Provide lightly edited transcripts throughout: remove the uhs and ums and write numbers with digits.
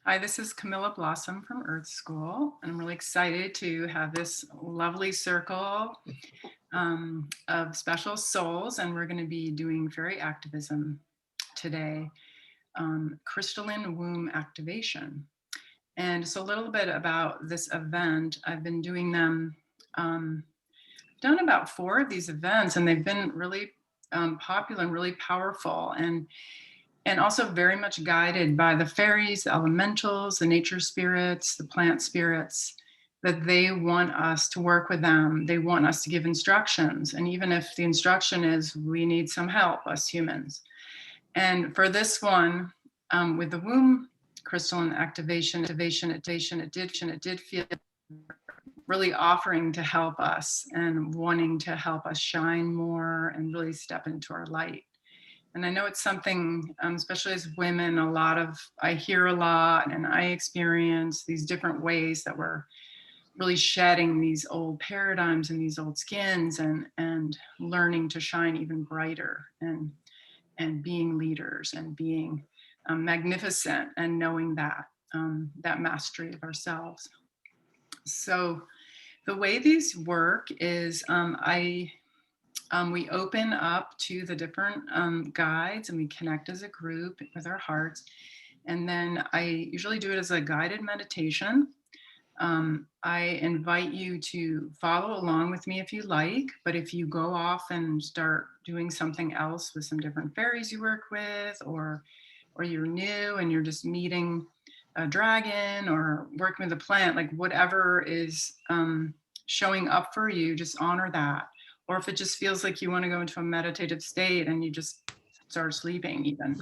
Hi, this is Camilla Blossom from Earth School. I'm really excited to have this lovely circle of special souls, and we're going to be doing fairy activism today, crystalline womb activation. And so a little bit about this event. I've been doing them, done about 4 of these events, and they've been really popular and really powerful. And also very much guided by the fairies, the elementals, the nature spirits, the plant spirits, that they want us to work with them. They want us to give instructions. And even if the instruction is, we need some help, us humans. And for this one, with the womb crystalline activation, it did feel really offering to help us and wanting to help us shine more and really step into our light. And I know it's something, especially as women, I hear a lot and I experience these different ways that we're really shedding these old paradigms and these old skins and learning to shine even brighter and being leaders and being magnificent and knowing that mastery of ourselves. So the way these work is we open up to the different guides and we connect as a group with our hearts. And then I usually do it as a guided meditation. I invite you to follow along with me if you like, but if you go off and start doing something else with some different fairies you work with, or you're new and you're just meeting a dragon or working with a plant, like whatever is showing up for you, just honor that. Or if it just feels like you want to go into a meditative state and you just start sleeping, even,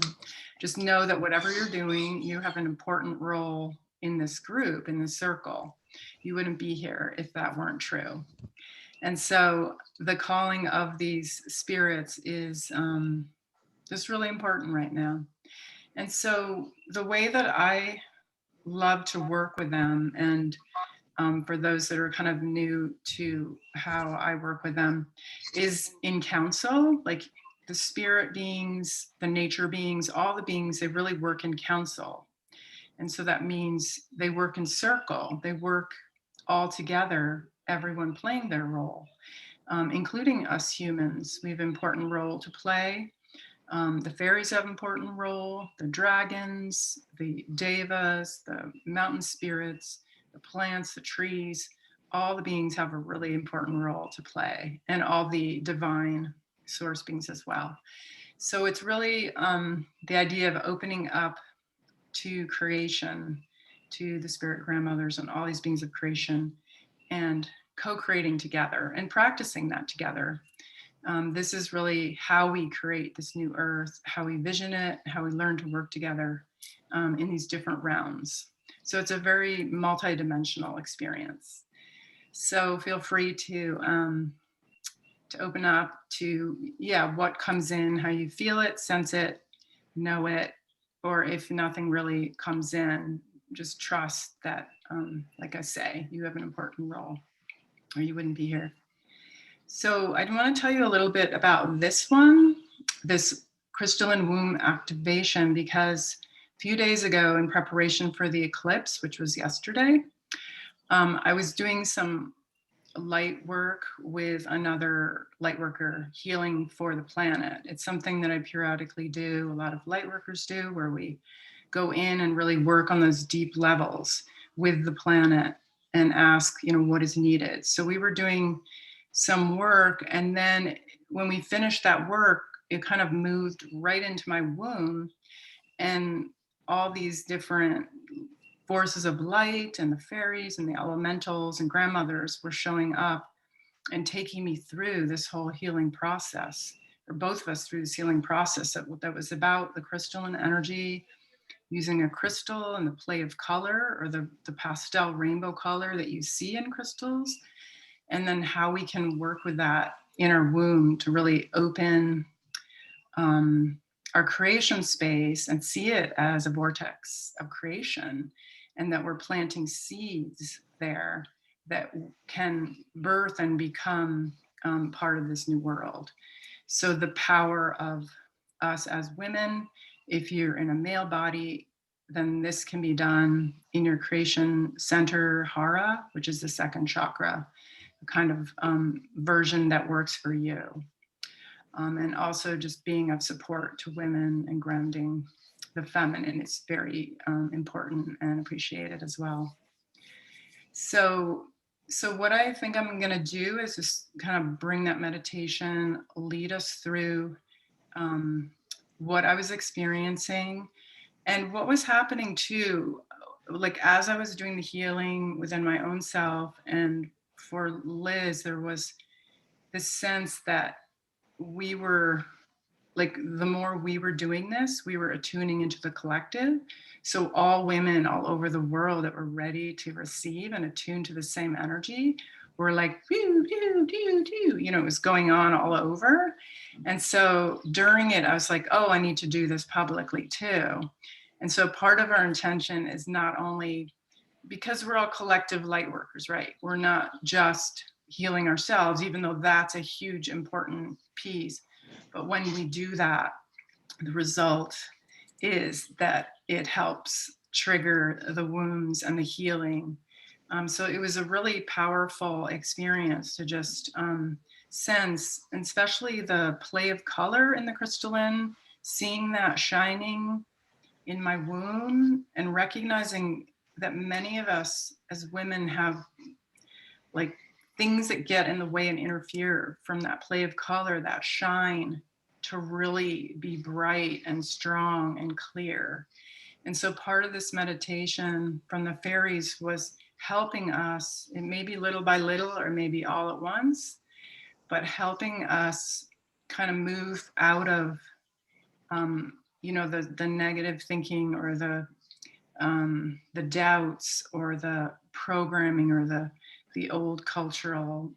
just know that whatever you're doing, you have an important role in this group, in this circle. You wouldn't be here if that weren't true. And so the calling of these spirits is just really important right now. And so the way that I love to work with them, and for those that are kind of new to how I work with them, is in council. Like the spirit beings, the nature beings, all the beings, they really work in council. And so that means they work in circle, they work all together, everyone playing their role, including us humans. We have an important role to play. The fairies have an important role, the dragons, the devas, the mountain spirits, the plants, the trees, all the beings have a really important role to play, and all the divine source beings as well. So it's really the idea of opening up to creation, to the spirit grandmothers and all these beings of creation, and co-creating together and practicing that together. This is really how we create this new earth, how we vision it, how we learn to work together in these different realms. So it's a very multidimensional experience. So feel free to open up to, yeah, what comes in, how you feel it, sense it, know it, or if nothing really comes in, just trust that, like I say, you have an important role or you wouldn't be here. So I want to tell you a little bit about this one, this crystalline womb activation, because a few days ago in preparation for the eclipse, which was yesterday, I was doing some light work with another light worker, healing for the planet. It's something that I periodically do, a lot of light workers do, where we go in and really work on those deep levels with the planet and ask, what is needed. So we were doing some work, and then when we finished that work, it kind of moved right into my womb, and all these different forces of light and the fairies and the elementals and grandmothers were showing up and taking me through this whole healing process, or both of us through this healing process that was about the crystalline energy, using a crystal and the play of color, or the pastel rainbow color that you see in crystals, and then how we can work with that in our womb to really open our creation space and see it as a vortex of creation, and that we're planting seeds there that can birth and become part of this new world. So the power of us as women, if you're in a male body, then this can be done in your creation center hara, which is the second chakra, a kind of version that works for you. And also just being of support to women and grounding the feminine is very important and appreciated as well. So what I think I'm going to do is just kind of bring that meditation, lead us through what I was experiencing and what was happening too, like as I was doing the healing within my own self. And for Liz, there was this sense that we were, like, the more we were doing this, we were attuning into the collective. So all women all over the world that were ready to receive and attune to the same energy were like, doo, doo, doo, doo. You know, it was going on all over. And so during it, I was like, oh, I need to do this publicly too. And so part of our intention is not only, because we're all collective light workers, right? We're not just healing ourselves, even though that's a huge important piece. But when we do that, the result is that it helps trigger the wounds and the healing. So it was a really powerful experience to just sense, and especially the play of color in the crystalline, seeing that shining in my womb and recognizing that many of us as women have like things that get in the way and interfere from that play of color, that shine, to really be bright and strong and clear. And so part of this meditation from the fairies was helping us, it may be little by little or maybe all at once, but helping us kind of move out of you know, the negative thinking or the doubts or the programming or the old cultural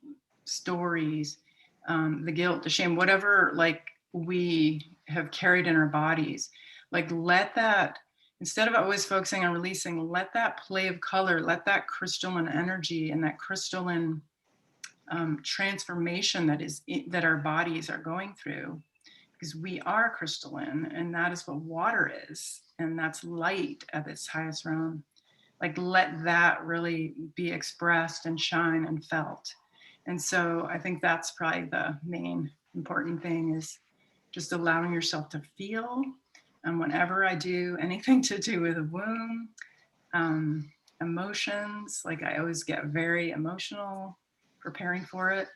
stories, the guilt, the shame, whatever like we have carried in our bodies. Like let that, instead of always focusing on releasing, let that play of color, let that crystalline energy and that crystalline transformation that our bodies are going through, because we are crystalline and that is what water is, and that's light at its highest realm. Like let that really be expressed and shine and felt. And so I think that's probably the main important thing, is just allowing yourself to feel. And whenever I do anything to do with a womb, emotions, like I always get very emotional preparing for it.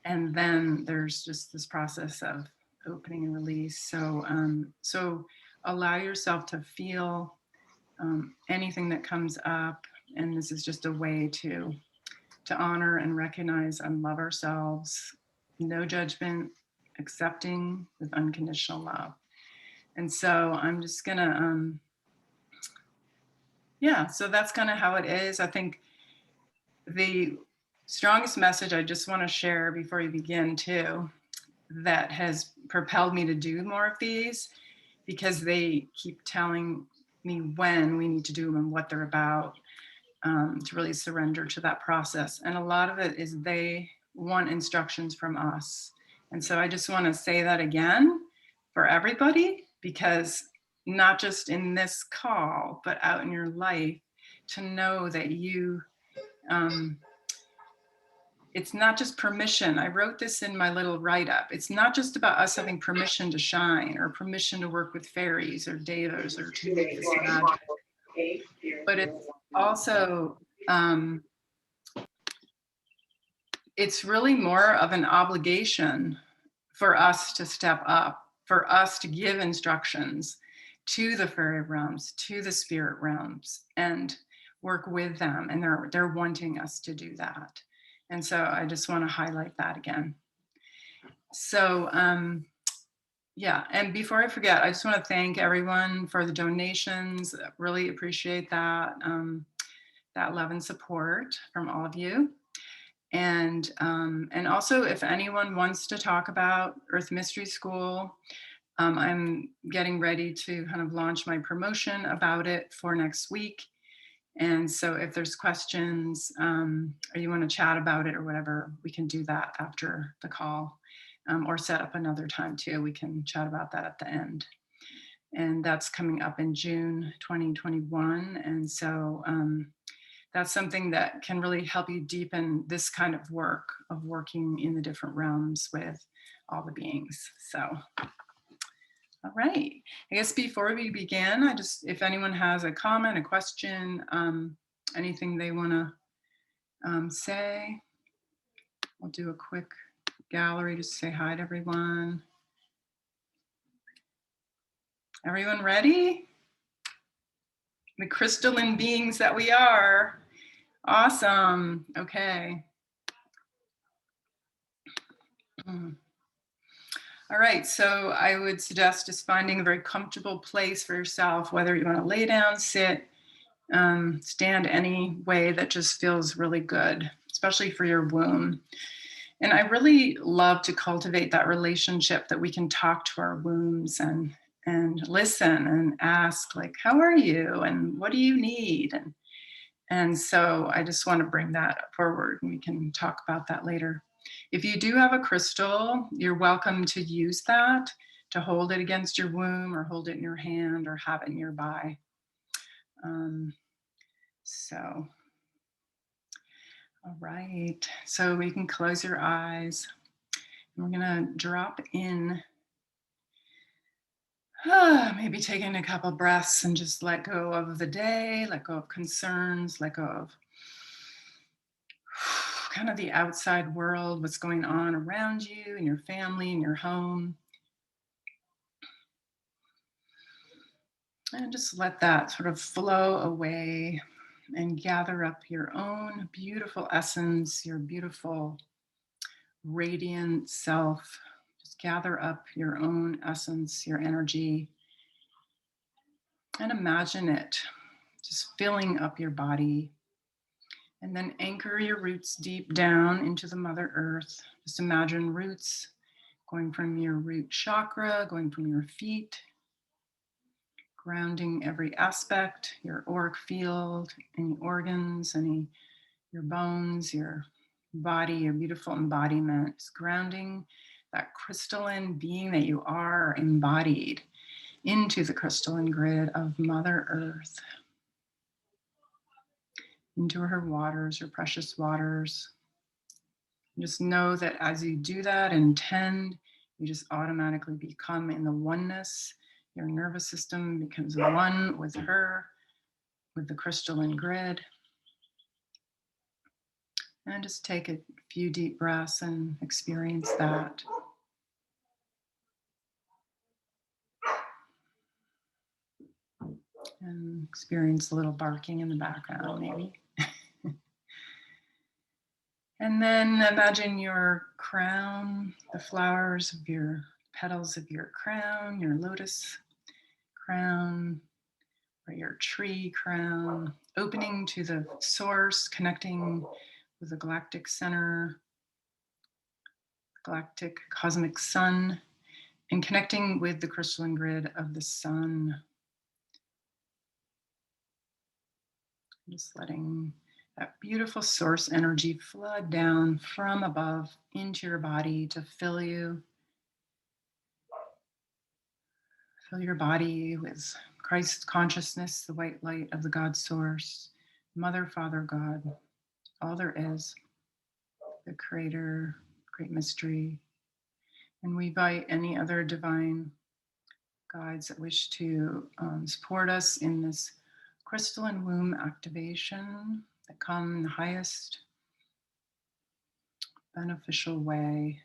And then there's just this process of opening and release. So so allow yourself to feel anything that comes up. And this is just a way to honor and recognize and love ourselves. No judgment, accepting with unconditional love. And so I'm just gonna, yeah, so that's kind of how it is. I think the strongest message I just want to share before you begin too, that has propelled me to do more of these, because they keep telling me when we need to do them and what they're about, to really surrender to that process. And a lot of it is they want instructions from us. And so I just want to say that again for everybody, because not just in this call, but out in your life, to know that you, it's not just permission. I wrote this in my little write-up. It's not just about us having permission to shine or permission to work with fairies or devas or to make this magic, but it's also, it's really more of an obligation for us to step up, for us to give instructions to the fairy realms, to the spirit realms, and work with them. And they're wanting us to do that. And so I just want to highlight that again. So yeah, and before I forget, I just want to thank everyone for the donations. Really appreciate that, that love and support from all of you. And also, if anyone wants to talk about Earth Mystery School, I'm getting ready to kind of launch my promotion about it for next week. And so if there's questions or you want to chat about it or whatever, we can do that after the call, or set up another time too. We can chat about that at the end. and that's coming up in June 2021. And so that's something that can really help you deepen this kind of work of working in the different realms with all the beings. So, all right. I guess before we begin, if anyone has a comment, a question, anything they want to say, I'll do a quick gallery to say hi to everyone. Everyone ready? The crystalline beings that we are. Awesome. Okay. All right, so I would suggest just finding a very comfortable place for yourself, whether you want to lay down, sit, stand any way that just feels really good, especially for your womb. And I really love to cultivate that relationship that we can talk to our wombs and listen and ask, like, how are you and what do you need? And so I just want to bring that forward, and we can talk about that later. If you do have a crystal, you're welcome to use that, to hold it against your womb or hold it in your hand or have it nearby. So, all right. So we can close your eyes. We're going to drop in. Maybe taking a couple breaths and just let go of the day, let go of concerns, let go of kind of the outside world, what's going on around you and your family and your home. And just let that sort of flow away and gather up your own beautiful essence, your beautiful radiant self. Just gather up your own essence, your energy, and imagine it just filling up your body. And then anchor your roots deep down into the Mother Earth. Just imagine roots going from your root chakra, going from your feet, grounding every aspect, your auric field, any organs, your bones, your body, your beautiful embodiment, just grounding that crystalline being that you are embodied into the crystalline grid of Mother Earth, into her waters, her precious waters. Just know that as you do that and tend, you just automatically become in the oneness. Your nervous system becomes one with her, with the crystalline grid. And just take a few deep breaths and experience that. And experience a little barking in the background, maybe. And then imagine your crown, the flowers of your petals of your crown, your lotus crown, or your tree crown, opening to the source, connecting with the galactic center, galactic cosmic sun, and connecting with the crystalline grid of the sun. Just letting that beautiful source energy flood down from above into your body to fill you. Fill your body with Christ consciousness, the white light of the God source, Mother, Father, God, all there is, the Creator, great mystery. And we invite any other divine guides that wish to support us in this crystalline womb activation that come in the highest beneficial way,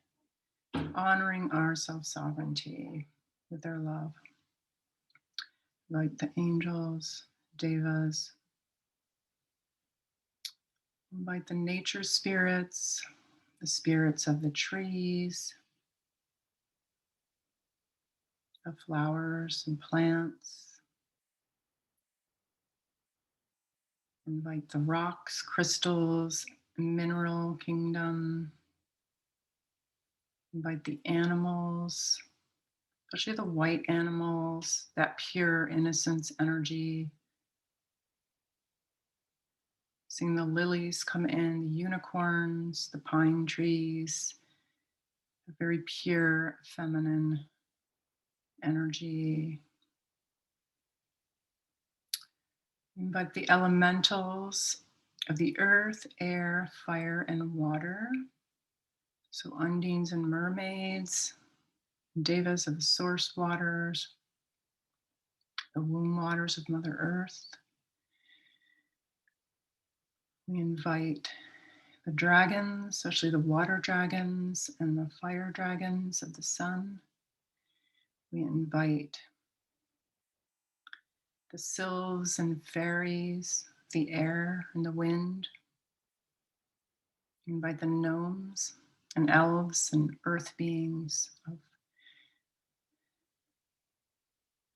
honoring our self-sovereignty with their love, like the angels, Devas, like the nature spirits, the spirits of the trees, the flowers and plants, invite the rocks, crystals, mineral kingdom, invite the animals, especially the white animals, that pure innocence energy. Seeing the lilies come in, the unicorns, the pine trees, a very pure feminine energy. Invite the elementals of the earth, air, fire, and water. So undines and mermaids, devas of the source waters, the womb waters of Mother Earth. We invite the dragons, especially the water dragons and the fire dragons of the sun. We invite the sylphs and fairies, the air and the wind. We invite the gnomes and elves and earth beings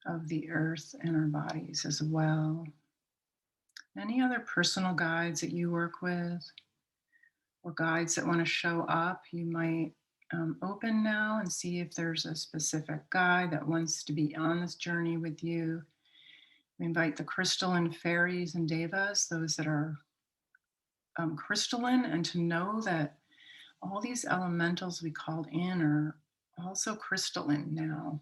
of the earth and our bodies as well. Any other personal guides that you work with or guides that want to show up, you might open now and see if there's a specific guide that wants to be on this journey with you. We invite the crystalline fairies and devas, those that are crystalline, and to know that all these elementals we called in are also crystalline now.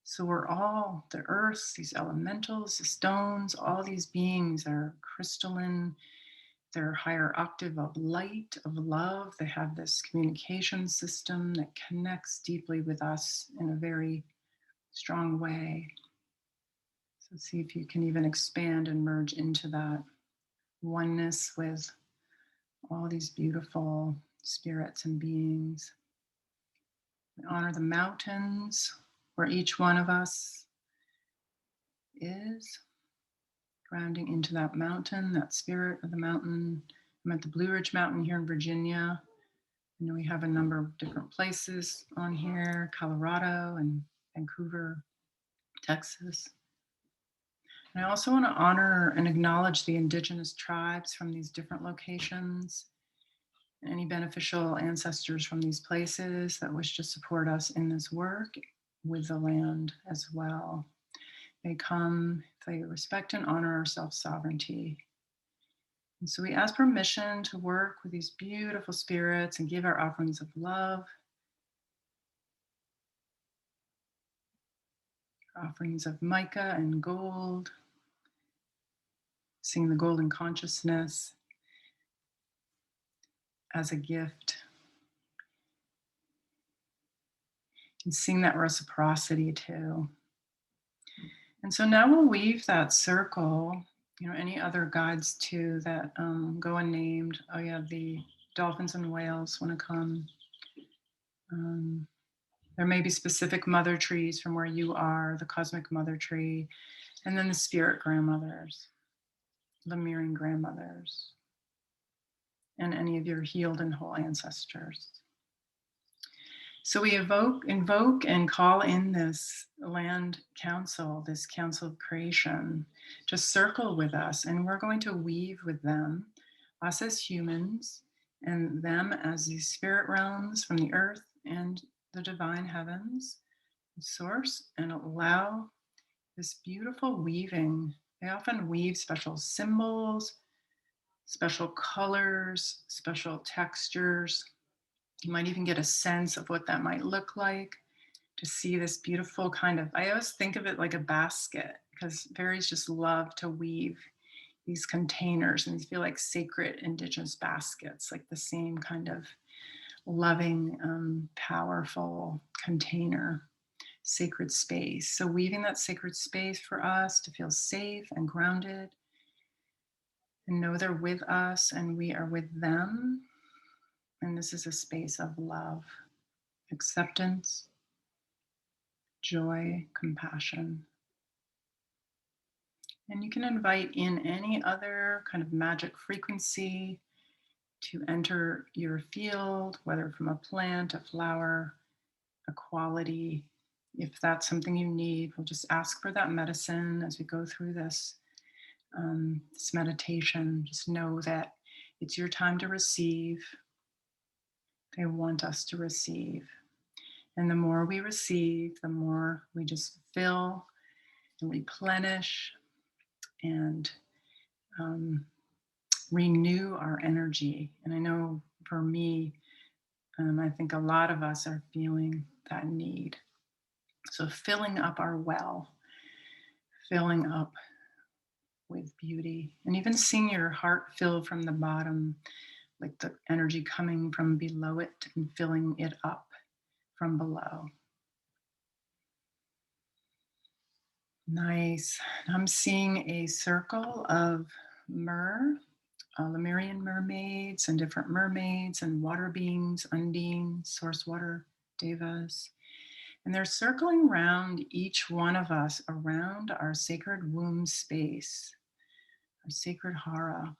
So we're all the earth, these elementals, the stones, all these beings are crystalline. They're a higher octave of light, of love. They have this communication system that connects deeply with us in a very strong way. So see if you can even expand and merge into that oneness with all these beautiful spirits and beings. We honor the mountains where each one of us is, grounding into that mountain, that spirit of the mountain. I'm at the Blue Ridge Mountain here in Virginia. I know we have a number of different places on here, Colorado and Vancouver, Texas. And I also want to honor and acknowledge the indigenous tribes from these different locations, and any beneficial ancestors from these places that wish to support us in this work with the land as well. They come, they respect and honor our self-sovereignty. And so we ask permission to work with these beautiful spirits and give our offerings of love, offerings of mica and gold, seeing the golden consciousness as a gift, and seeing that reciprocity too. And so now we'll weave that circle, any other guides too that go unnamed. Oh yeah, the dolphins and whales want to come. There may be specific mother trees from where you are, the cosmic mother tree, and then the spirit grandmothers, Lemurian grandmothers, and any of your healed and whole ancestors. So we invoke and call in this land council, this council of creation, to circle with us, and we're going to weave with them, us as humans, and them as these spirit realms from the earth and the divine heavens, source, and allow this beautiful weaving. They often weave special symbols, special colors, special textures. You might even get a sense of what that might look like, to see this beautiful kind of, I always think of it like a basket, because fairies just love to weave these containers, and these feel like sacred indigenous baskets, like the same kind of loving, powerful container, sacred space. So weaving that sacred space for us to feel safe and grounded, and know they're with us and we are with them. And this is a space of love, acceptance, joy, compassion. And you can invite in any other kind of magic frequency to enter your field, whether from a plant, a flower, a quality. If that's something you need, we'll just ask for that medicine as we go through this meditation. Just know that it's your time to receive. They want us to receive. And the more we receive, the more we just fill and replenish and renew our energy. And I know for me, I think a lot of us are feeling that need. So filling up our well, filling up with beauty. And even seeing your heart fill from the bottom, like the energy coming from below it and filling it up from below. Nice. I'm seeing a circle of Lemurian mermaids and different mermaids and water beings, undines, source water, devas. And they're circling around each one of us around our sacred womb space, our sacred hara,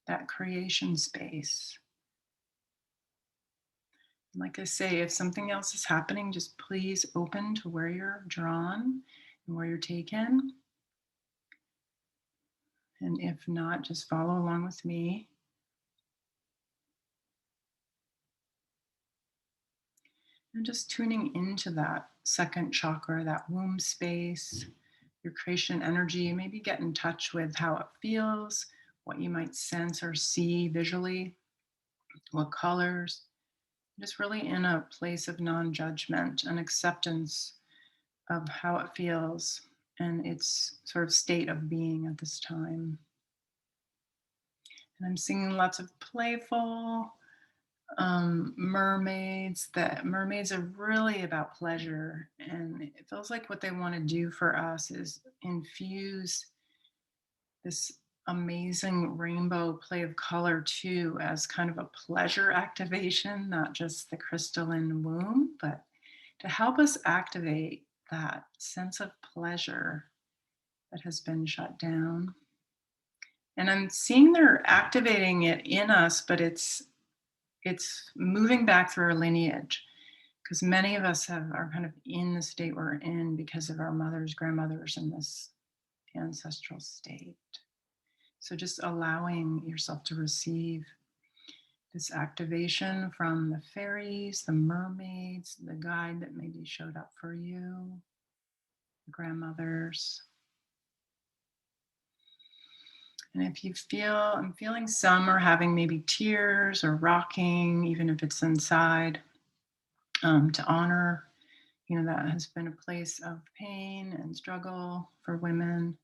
that creation space. And like I say, if something else is happening, just please open to where you're drawn and where you're taken. And if not, just follow along with me. And just tuning into that second chakra, that womb space, your creation energy, maybe get in touch with how it feels, what you might sense or see visually, what colors, just really in a place of non-judgment and acceptance of how it feels and its sort of state of being at this time. And I'm seeing lots of playful mermaids. That mermaids are really about pleasure, and it feels like what they want to do for us is infuse this amazing rainbow play of color too as kind of a pleasure activation, not just the crystalline womb, but to help us activate that sense of pleasure that has been shut down. And I'm seeing they're activating it in us, but it's moving back through our lineage, because many of us are kind of in the state we're in because of our mothers, grandmothers in this ancestral state. So just allowing yourself to receive this activation from the fairies, the mermaids, the guide that maybe showed up for you, the grandmothers. And if you feel, I'm feeling some are having maybe tears or rocking, even if it's inside, to honor, that has been a place of pain and struggle for women.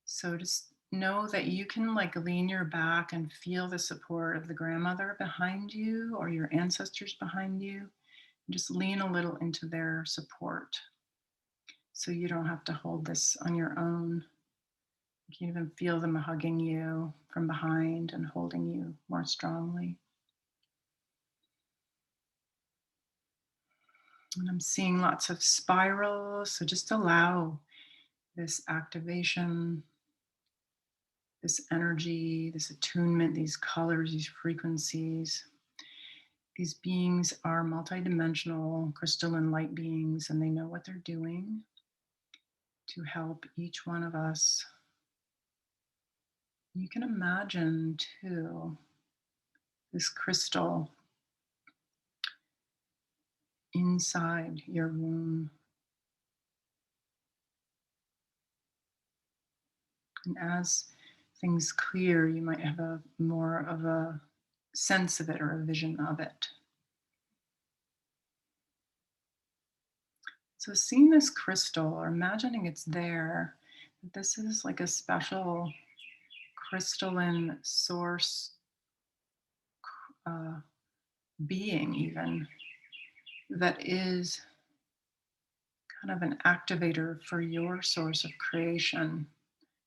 So just know that you can like lean your back and feel the support of the grandmother behind you or your ancestors behind you. And just lean a little into their support so you don't have to hold this on your own. You can even feel them hugging you from behind and holding you more strongly. And I'm seeing lots of spirals, so just allow this activation, this energy, this attunement, these colors, these frequencies. These beings are multidimensional crystalline light beings, and they know what they're doing to help each one of us. You can imagine too this crystal inside your womb. And as things clear, you might have a more of a sense of it or a vision of it. So seeing this crystal or imagining it's there, this is like a special crystalline source uh, being even that is kind of an activator for your source of creation.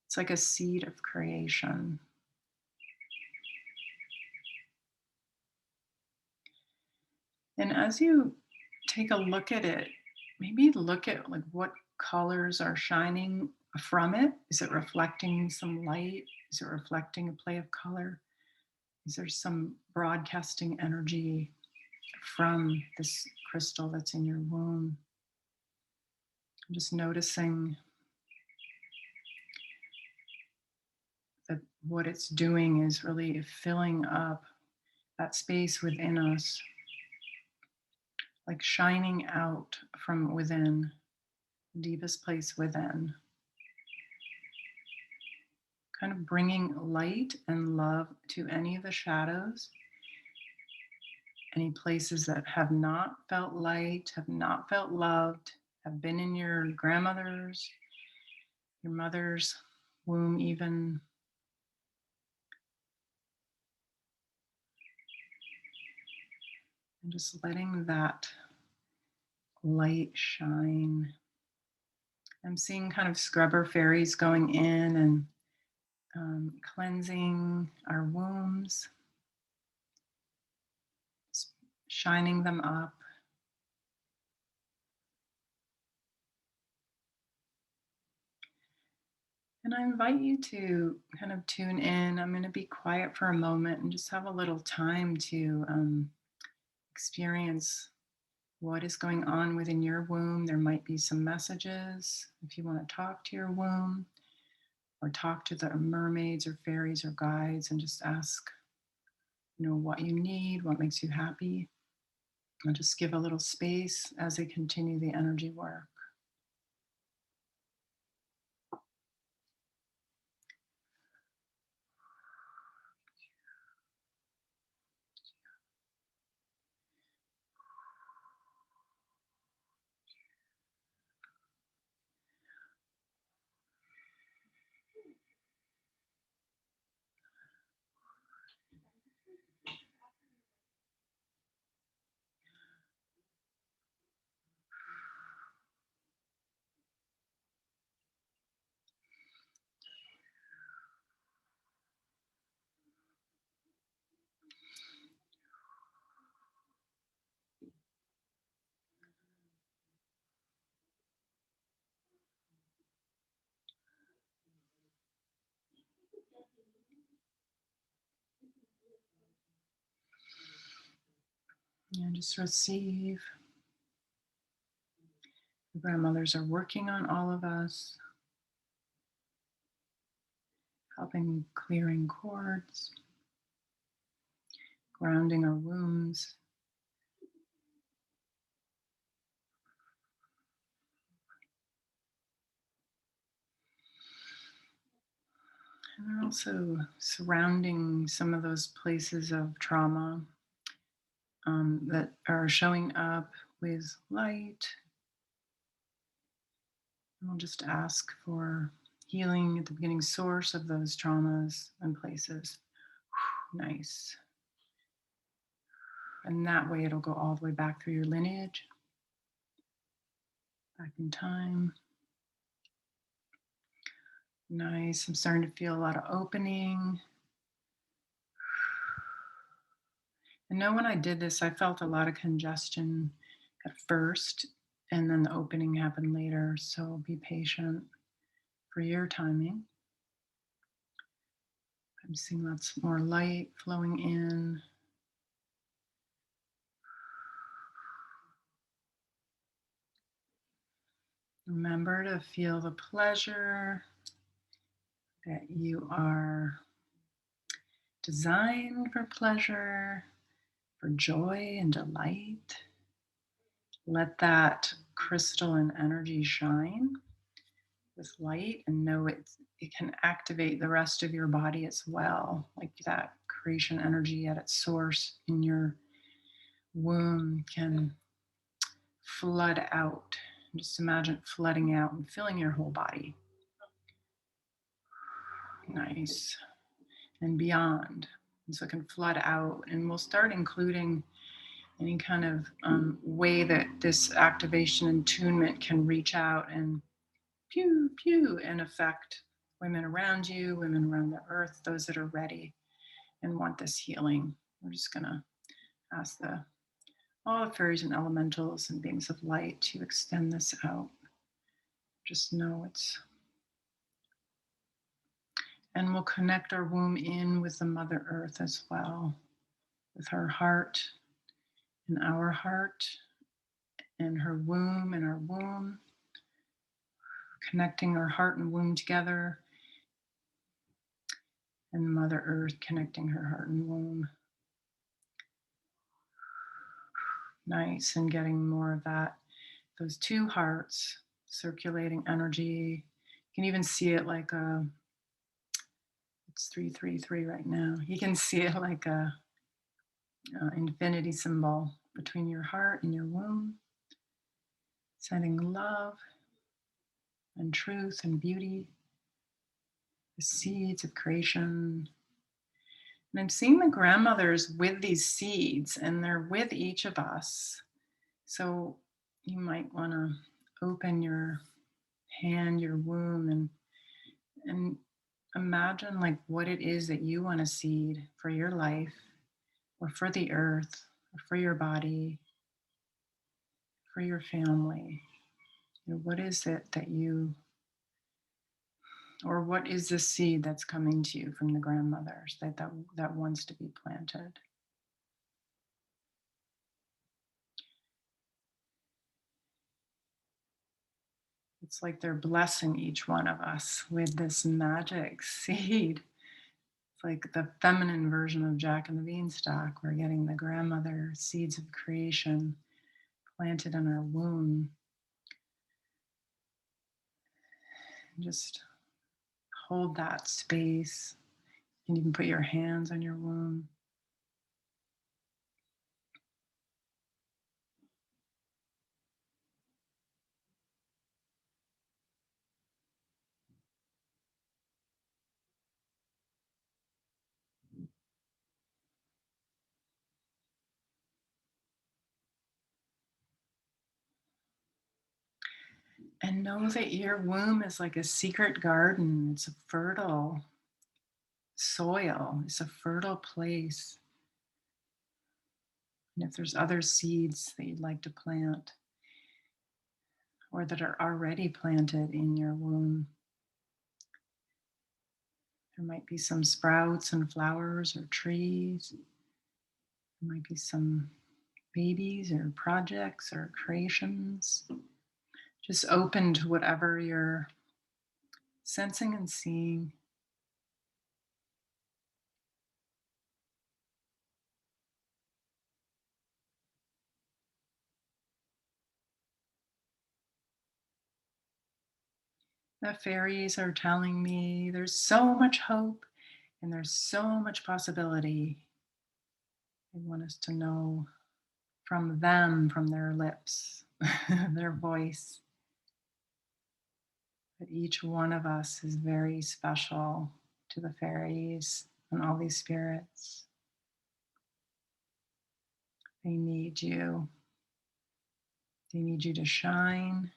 It's like a seed of creation. And as you take a look at it, maybe look at like what colors are shining from it. Is it reflecting some light? Is it reflecting a play of color? Is there some broadcasting energy from this crystal that's in your womb? I'm just noticing that what it's doing is really filling up that space within us, like shining out from within, the deepest place within, kind of bringing light and love to any of the shadows, any places that have not felt light, have not felt loved, have been in your grandmother's, your mother's womb even. And just letting that light shine. I'm seeing kind of scrubber fairies going in and cleansing our wombs, shining them up. And I invite you to kind of tune in. I'm going to be quiet for a moment and just have a little time to experience what is going on within your womb. There might be some messages if you want to talk to your womb or talk to the mermaids or fairies or guides and just ask, what you need, what makes you happy. And just give a little space as they continue the energy work. And just receive. The grandmothers are working on all of us, helping clearing cords, grounding our wombs. And they're also surrounding some of those places of trauma that are showing up with light. And we'll just ask for healing at the beginning source of those traumas and places. Nice. And that way it'll go all the way back through your lineage, back in time. Nice. I'm starting to feel a lot of opening. I know when I did this, I felt a lot of congestion at first, and then the opening happened later. So be patient for your timing. I'm seeing lots more light flowing in. Remember to feel the pleasure that you are designed for pleasure, for joy and delight. Let that crystalline energy shine with light and know it can activate the rest of your body as well, like that creation energy at its source in your womb can flood out. Just imagine it flooding out and filling your whole body. Nice. And beyond. And so it can flood out, and we'll start including any kind of way that this activation and attunement can reach out and pew, pew, and affect women around you, women around the earth, those that are ready and want this healing. We're just going to ask all the fairies and elementals and beings of light to extend this out. Just know it's. And we'll connect our womb in with the Mother Earth as well, with her heart and our heart, and her womb and our womb, connecting our heart and womb together, and Mother Earth connecting her heart and womb. Nice, and getting more of that, those two hearts circulating energy. You can even see it like it's 333 right now. You can see it like a infinity symbol between your heart and your womb, sending love and truth and beauty the seeds of creation. And I'm seeing the grandmothers with these seeds, and they're with each of us. So you might want to open your hand, your womb, and imagine like what it is that you want to seed for your life or for the earth or for your body, for your family. What is it that you, or what is the seed that's coming to you from the grandmothers that wants to be planted? It's like they're blessing each one of us with this magic seed. It's like the feminine version of Jack and the Beanstalk. We're getting the grandmother seeds of creation planted in our womb. And just hold that space. You can even put your hands on your womb. And know that your womb is like a secret garden. It's a fertile soil, it's a fertile place. And if there's other seeds that you'd like to plant or that are already planted in your womb, there might be some sprouts and flowers or trees. There might be some babies or projects or creations. Just open to whatever you're sensing and seeing. The fairies are telling me there's so much hope and there's so much possibility. They want us to know from them, from their lips, their voice, that each one of us is very special to the fairies and all these spirits. They need you. They need you to shine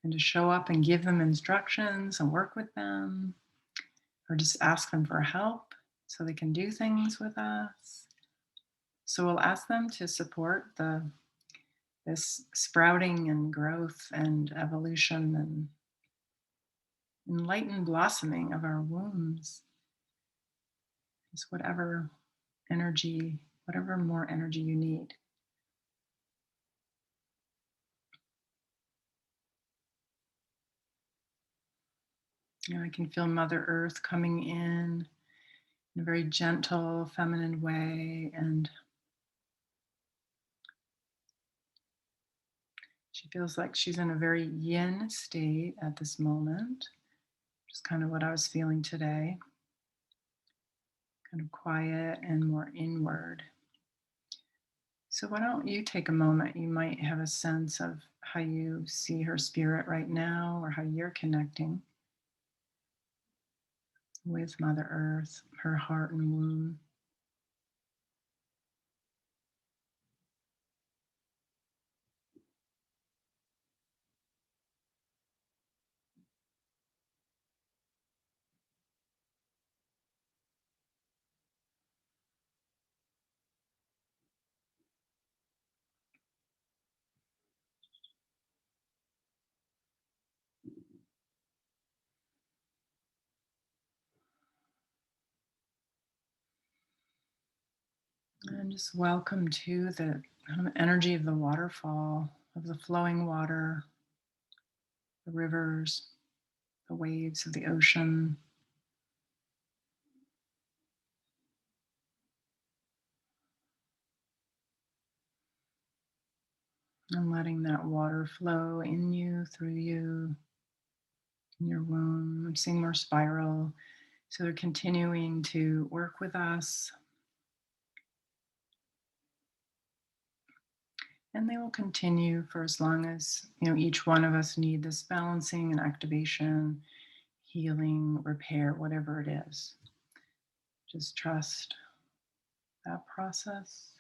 and to show up and give them instructions and work with them, or just ask them for help so they can do things with us. So we'll ask them to support this sprouting and growth and evolution and enlightened blossoming of our wombs. Just whatever energy, whatever more energy you need. I can feel Mother Earth coming in a very gentle, feminine way, and she feels like she's in a very yin state at this moment, which is kind of what I was feeling today. Kind of quiet and more inward. So why don't you take a moment? You might have a sense of how you see her spirit right now or how you're connecting with Mother Earth, her heart and womb. And just welcome to the kind of energy of the waterfall, of the flowing water, the rivers, the waves of the ocean. And letting that water flow in you, through you, in your womb. I'm seeing more spiral. So they're continuing to work with us. And they will continue for as long as, each one of us need this balancing and activation, healing, repair, whatever it is. Just trust that process.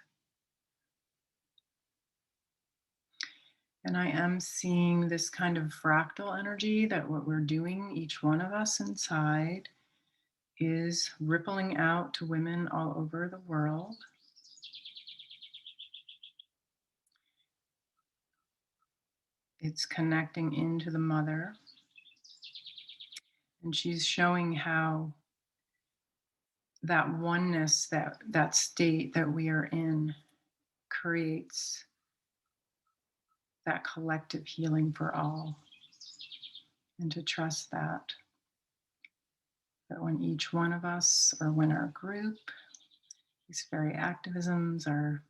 And I am seeing this kind of fractal energy that what we're doing, each one of us inside, is rippling out to women all over the world. It's connecting into the mother. And she's showing how that oneness, that state that we are in, creates that collective healing for all. And to trust that when each one of us, or when our group, these fairy activisms, our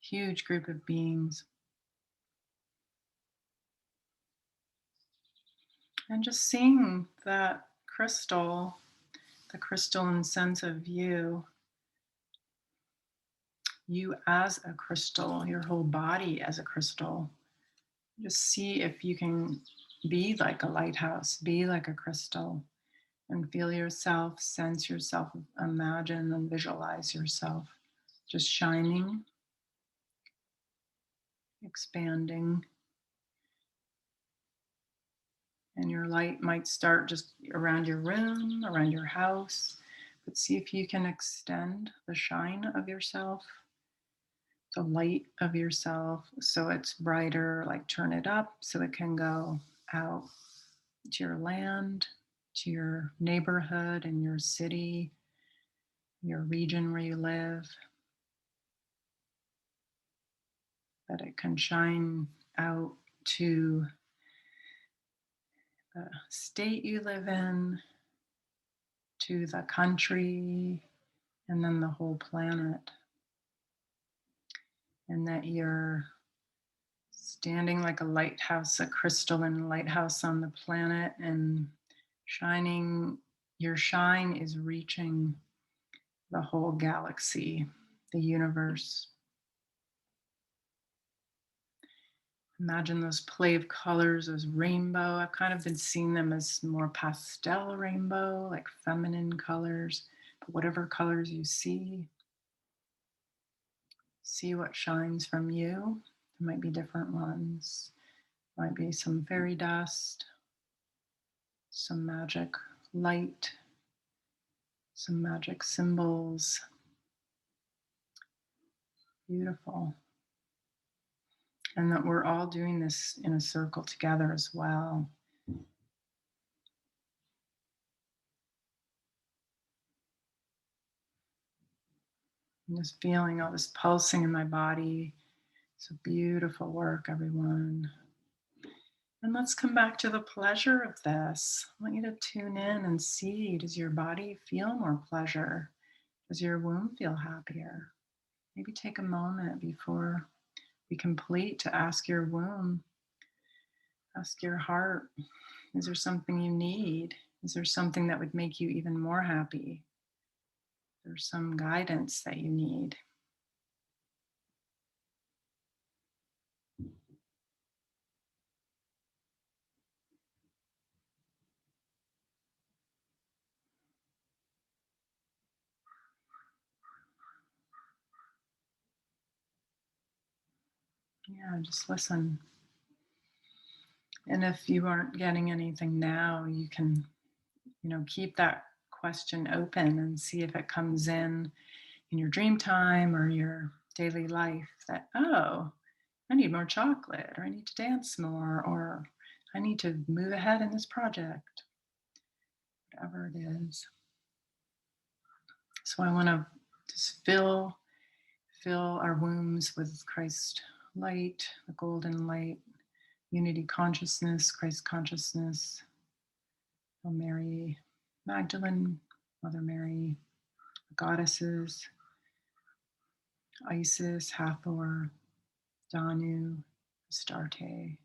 huge group of beings, and just seeing that crystal, the crystalline sense of you as a crystal, your whole body as a crystal. Just see if you can be like a lighthouse, be like a crystal, and feel yourself, sense yourself, imagine and visualize yourself just shining, expanding. And your light might start just around your room, around your house, but see if you can extend the shine of yourself, the light of yourself, so it's brighter, like turn it up so it can go out to your land, to your neighborhood and your city, your region where you live, that it can shine out to the state you live in, to the country, and then the whole planet. And that you're standing like a lighthouse, a crystalline lighthouse on the planet, and shining. Your shine is reaching the whole galaxy, the universe. Imagine those play of colors as rainbow. I've kind of been seeing them as more pastel rainbow, like feminine colors. But whatever colors you see what shines from you. There might be different ones. Might be some fairy dust, some magic light, some magic symbols. Beautiful. And that we're all doing this in a circle together as well. I'm just feeling all this pulsing in my body. It's a beautiful work, everyone. And let's come back to the pleasure of this. I want you to tune in and see, does your body feel more pleasure? Does your womb feel happier? Maybe take a moment before we complete to ask your womb, ask your heart, is there something you need? Is there something that would make you even more happy? There's some guidance that you need. Yeah, just listen. And if you aren't getting anything now, you can, keep that question open and see if it comes in your dream time or your daily life that, oh, I need more chocolate, or I need to dance more, or I need to move ahead in this project, whatever it is. So I want to just fill our wombs with Christ light, the golden light, unity consciousness, Christ consciousness. Oh, Mary Magdalene, Mother Mary, the goddesses, Isis, Hathor, Danu, Astarte.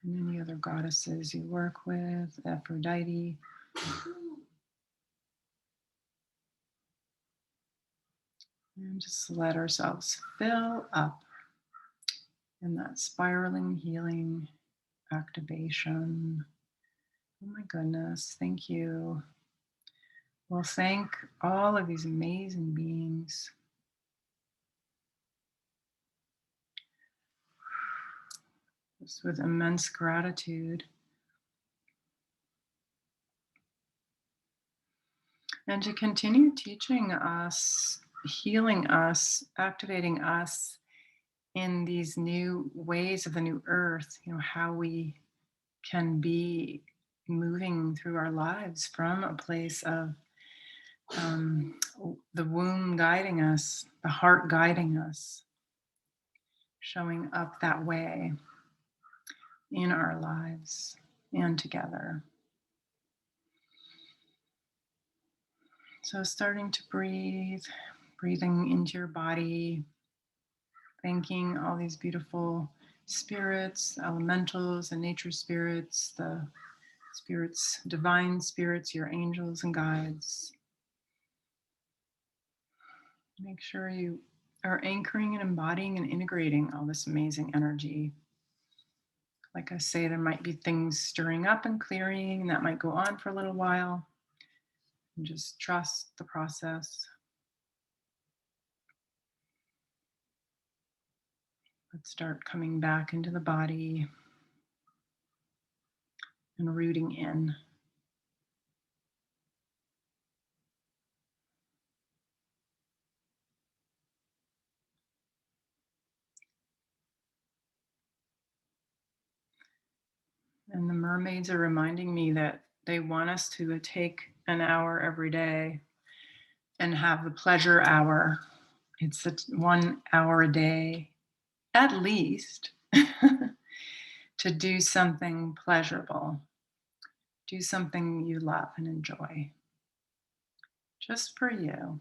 And any other goddesses you work with, Aphrodite, And just let ourselves fill up in that spiraling healing activation. Oh my goodness, thank you. Well, thank all of these amazing beings. Just with immense gratitude. And to continue teaching us, healing us, activating us in these new ways of the new earth, how we can be moving through our lives from a place of the womb guiding us, the heart guiding us, showing up that way in our lives and together. So starting to breathe, breathing into your body, thanking all these beautiful spirits, elementals and nature spirits, the spirits, divine spirits, your angels and guides. Make sure you are anchoring and embodying and integrating all this amazing energy. Like I say, there might be things stirring up and clearing, and that might go on for a little while. And just trust the process. Let's start coming back into the body and rooting in. And the mermaids are reminding me that they want us to take an hour every day and have the pleasure hour. It's 1 hour a day, at least, to do something pleasurable, do something you love and enjoy, just for you.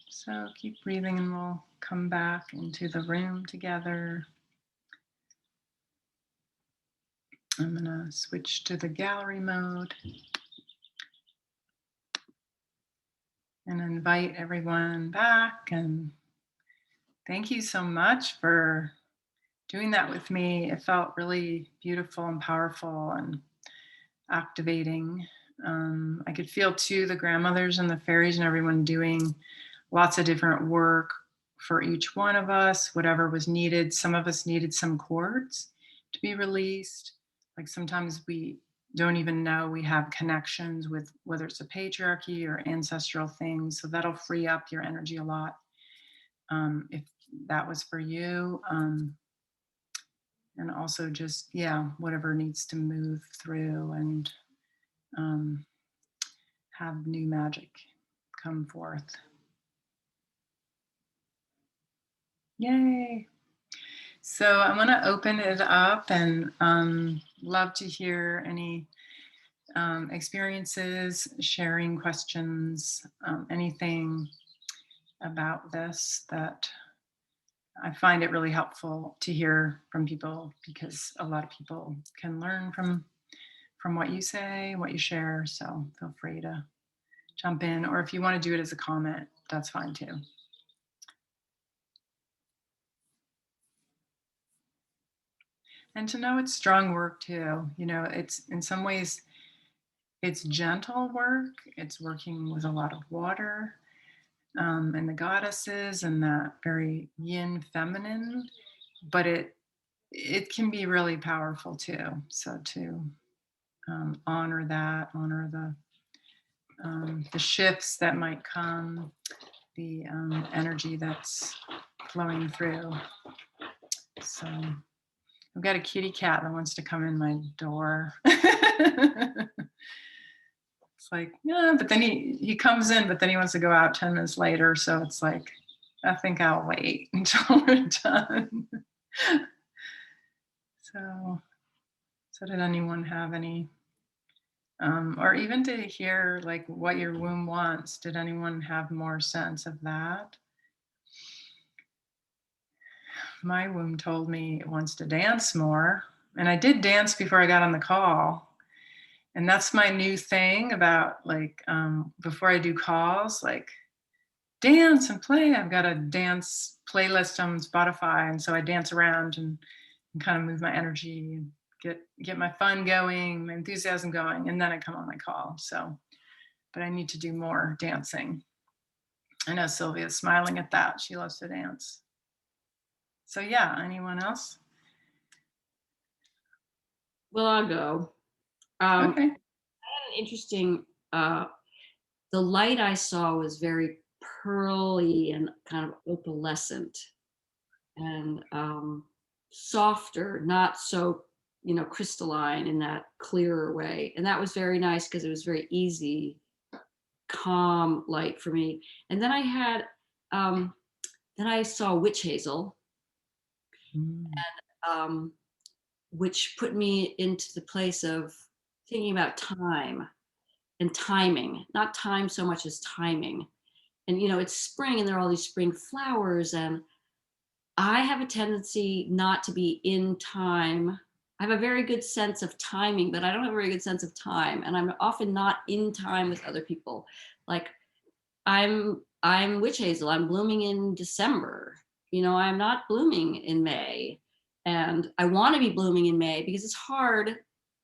So keep breathing and we'll come back into the room together. I'm gonna switch to the gallery mode and invite everyone back. And thank you so much for doing that with me. It felt really beautiful and powerful and activating. I could feel too the grandmothers and the fairies and everyone doing lots of different work for each one of us, whatever was needed. Some of us needed some cords to be released. Like sometimes we don't even know we have connections with whether it's a patriarchy or ancestral things. So that'll free up your energy a lot if that was for you. And also just, whatever needs to move through and have new magic come forth. Yay. So I want to open it up and love to hear any experiences, sharing questions, anything about this that I find it really helpful to hear from people, because a lot of people can learn from what you say, what you share. So feel free to jump in, or if you want to do it as a comment, that's fine too. And to know it's strong work too. It's in some ways, it's gentle work. It's working with a lot of water and the goddesses and that very yin feminine, but it can be really powerful too. So to honor that, honor the shifts that might come, the energy that's flowing through. So I've got a kitty cat that wants to come in my door. It's like, yeah, but then he comes in, but then he wants to go out 10 minutes later. So it's like, I think I'll wait until we're done. So did anyone have any, or even to hear like what your womb wants? Did anyone have more sense of that? My womb told me it wants to dance more. And I did dance before I got on the call. And that's my new thing about like before I do calls, like dance and play. I've got a dance playlist on Spotify, and so I dance around and kind of move my energy and get my fun going, my enthusiasm going, and then I come on my call. So, but I need to do more dancing. I know Sylvia's smiling at that. She loves to dance. So yeah, anyone else? Well, I'll go. I Okay. had an interesting, the light I saw was very pearly and kind of opalescent and softer, not so, crystalline in that clearer way. And that was very nice because it was very easy, calm light for me. And um, then I saw witch hazel, Mm. um, which put me into the place of thinking about time and timing, not time so much as timing. And, it's spring and there are all these spring flowers. And I have a tendency not to be in time. I have a very good sense of timing, but I don't have a very good sense of time. And I'm often not in time with other people. Like I'm witch hazel. I'm blooming in December. I'm not blooming in May. And I want to be blooming in May because it's hard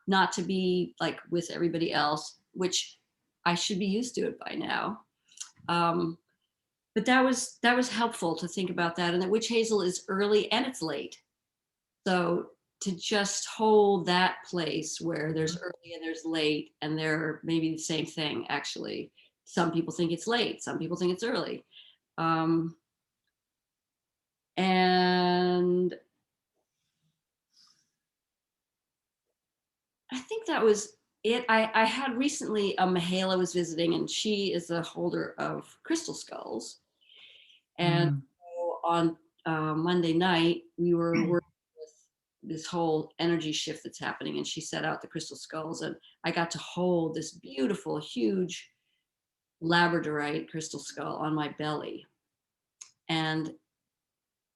not to be like with everybody else, which I should be used to it by now. But that was helpful to think about that, and that witch hazel is early and it's late. So to just hold that place where there's early and there's late, and they're maybe the same thing actually. Some people think it's late, some people think it's early. Um, and I think that was it. I had recently a Mahala was visiting, and she is a holder of crystal skulls. And Mm. so on Monday night, we were working with this whole energy shift that's happening, and she set out the crystal skulls, and I got to hold this beautiful, huge labradorite crystal skull on my belly. And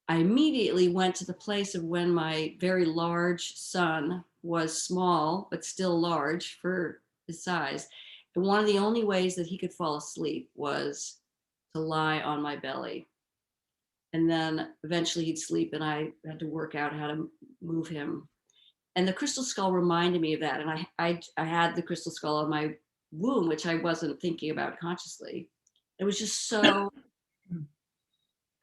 I immediately went to the place of when my very large son was small, but still large for his size. And one of the only ways that he could fall asleep was to lie on my belly. And then eventually he'd sleep, and I had to work out how to move him. And the crystal skull reminded me of that. And I had the crystal skull on my womb, which I wasn't thinking about consciously. It was just so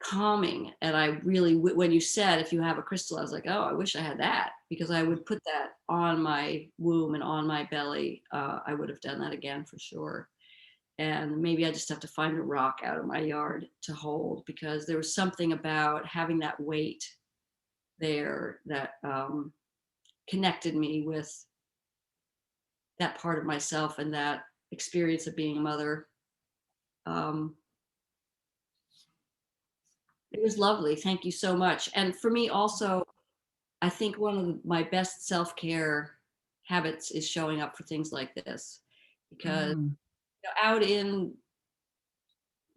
calming. And I really, when you said if you have a crystal, I was like, oh, I wish I had that, because I would put that on my womb and on my belly. I would have done that again for sure. And maybe I just have to find a rock out of my yard to hold, because there was something about having that weight there that connected me with that part of myself and that experience of being a mother. Um, it was lovely. Thank you so much. And for me also, I think one of my best self-care habits is showing up for things like this, because Mm. out in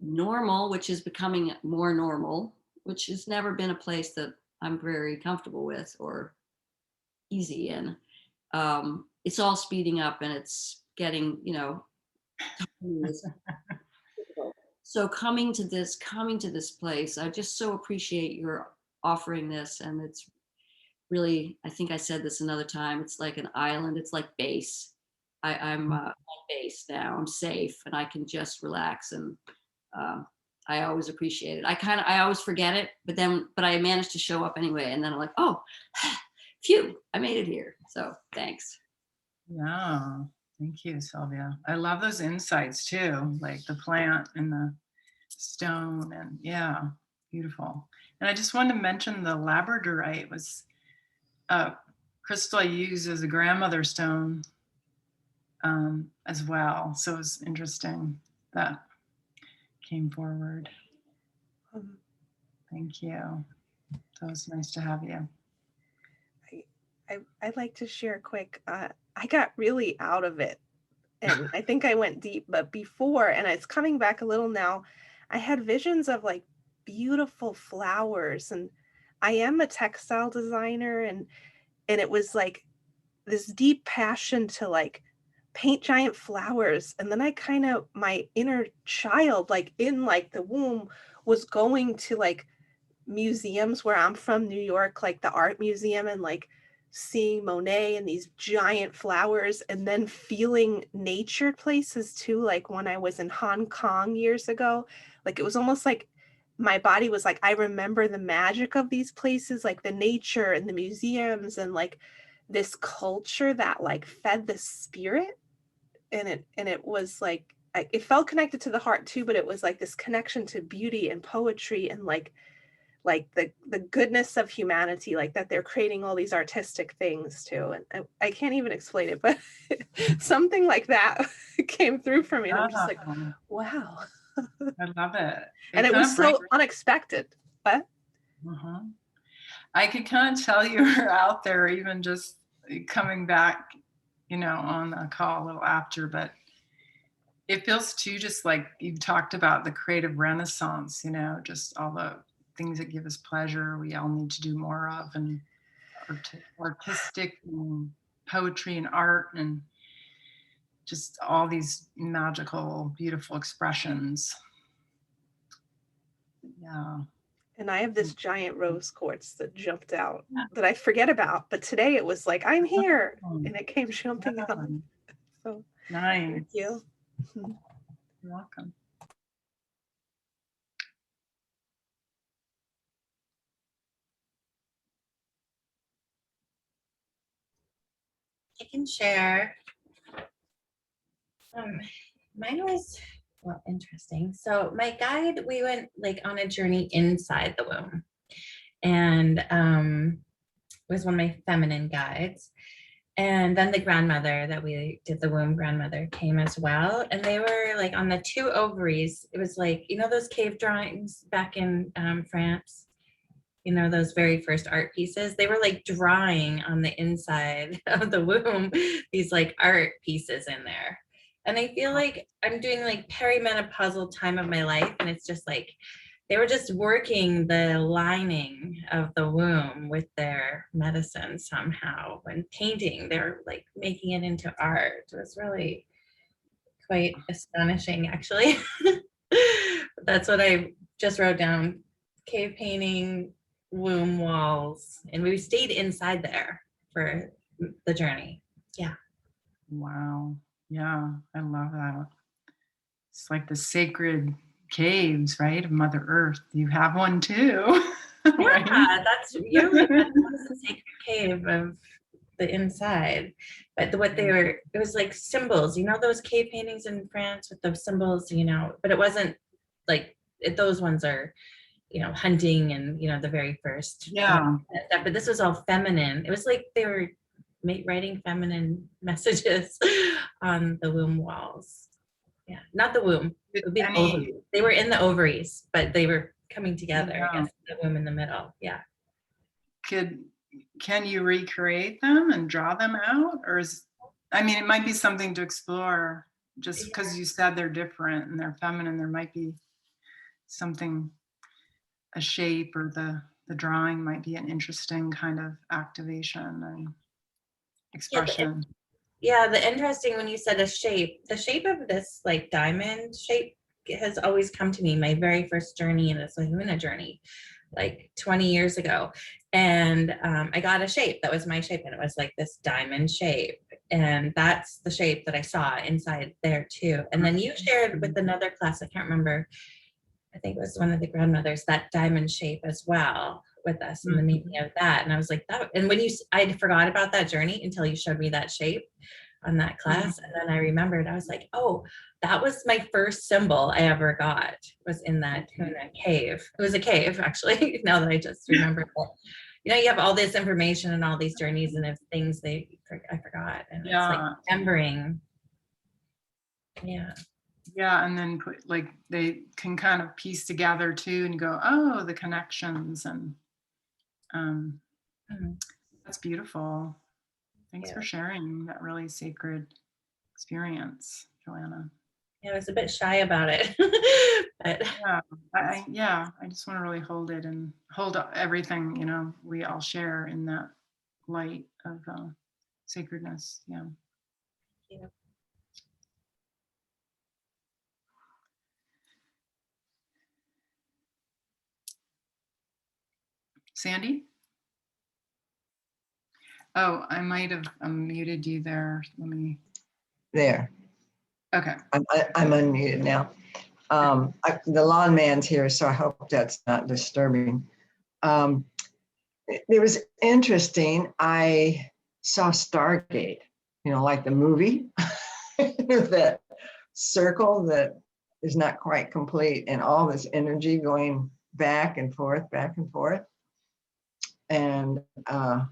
normal, which is becoming more normal, which has never been a place that I'm very comfortable with or easy in. It's all speeding up, and it's getting, so coming to this place, I just so appreciate your offering this. And it's really, I think I said this another time, it's like an island, it's like base. I'm on base now, I'm safe, and I can just relax. And um, I always appreciate it. I always forget it, but I managed to show up anyway. And then I'm like, oh, phew, I made it here. So thanks. Yeah. Thank you, Sylvia. I love those insights too, like the plant and the stone, and yeah, beautiful. And I just wanted to mention the labradorite was a crystal I used as a grandmother stone as well. So it was interesting that came forward. Um, Thank you. That was nice to have you. I'd like to share quick. I got really out of it, and I think I went deep, but before, and it's coming back a little now, I had visions of like beautiful flowers, and I am a textile designer, and it was like this deep passion to like paint giant flowers. And then I kind of, my inner child, like in like the womb, was going to like museums where I'm from, New York, like the art museum, and like seeing Monet and these giant flowers, and then feeling nature places too. Like when I was in Hong Kong years ago, like it was almost like my body was like, I remember the magic of these places, like the nature and the museums and like this culture that like fed the spirit. And it was like it felt connected to the heart too, but it was like this connection to beauty and poetry and like the goodness of humanity, like that they're creating all these artistic things too. And I can't even explain it, but something like that came through for me. And I'm just like, Oh, wow. I love it. And It it kind was of brings, so unexpected. But I could kind of tell you were out there even just coming back, on the call a little after, but it feels too just like you've talked about the creative renaissance, just all the things that give us pleasure we all need to do more of, and artistic and poetry and art and just all these magical, beautiful expressions. Yeah. and I have this giant rose quartz that jumped out that I forget about. But today it was like, I'm here. And it came jumping out. So Nice. thank you. You're welcome. I can share. Mine was, well, interesting. So my guide, we went like on a journey inside the womb, and it was one of my feminine guides. And then the grandmother that we did, the womb grandmother, came as well. And they were like on the 2 ovaries. It was like, those cave drawings back in France, those very first art pieces. They were like drawing on the inside of the womb, these like art pieces in there. And I feel like I'm doing like perimenopausal time of my life. And it's just like, they were just working the lining of the womb with their medicine somehow, and painting. They were like making it into art. It was really quite astonishing, actually. That's what I just wrote down: cave painting, womb walls, and we stayed inside there for the journey. Yeah. Wow. Yeah, I love that. It's like the sacred caves, right, of Mother Earth. You have one too. Right? Yeah, you're right. That was the sacred cave of the inside. But what they were, it was like symbols, those cave paintings in France with the symbols, but it wasn't like those ones are, hunting and, the very first. Yeah. But this was all feminine. It was like they were writing feminine messages on the womb walls. Yeah, not the womb. It would be the ovaries. They were in the ovaries, but they were coming together. Yeah. I guess the womb in the middle. Yeah. Can you recreate them and draw them out, or it might be something to explore. Just because you said they're different and they're feminine, there might be something, a shape, or the drawing might be an interesting kind of activation and expression. Yeah, the interesting when you said the shape of this like diamond shape has always come to me. My very first journey in this Lahuna journey, like 20 years ago. And I got a shape that was my shape, and it was like this diamond shape. And that's the shape that I saw inside there too. And then you shared with another class, I can't remember, I think it was one of the grandmothers, that diamond shape as well with us, and the meaning of that. And I was like, that, and when I forgot about that journey until you showed me that shape on that class. And then I remembered, I was like, oh, that was my first symbol I ever got, was in that cave. It was a cave, actually, now that I just remembered it. You have all this information and all these journeys and things I forgot. And it's like remembering. Yeah. Yeah, and then they can kind of piece together too and go, oh, the connections, and that's beautiful. Thanks for sharing that really sacred experience, Joanna. Yeah, I was a bit shy about it. But I just want to really hold it and hold up everything, we all share in that light of sacredness. Yeah. Sandy? Oh, I might have muted you there. Let me, There, okay. I'm unmuted now. The lawn man's here, so I hope that's not disturbing. It was interesting. I saw Stargate, like the movie, that circle that is not quite complete, and all this energy going back and forth, back and forth. And I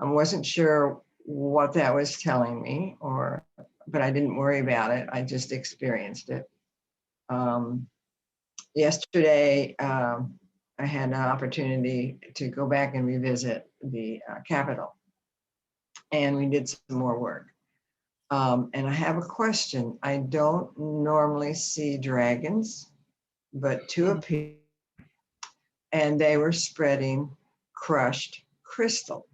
wasn't sure what that was telling me, but I didn't worry about it. I just experienced it. Yesterday, I had an opportunity to go back and revisit the Capitol, and we did some more work. And I have a question. I don't normally see dragons, but two appeared, and they were spreading crushed crystal,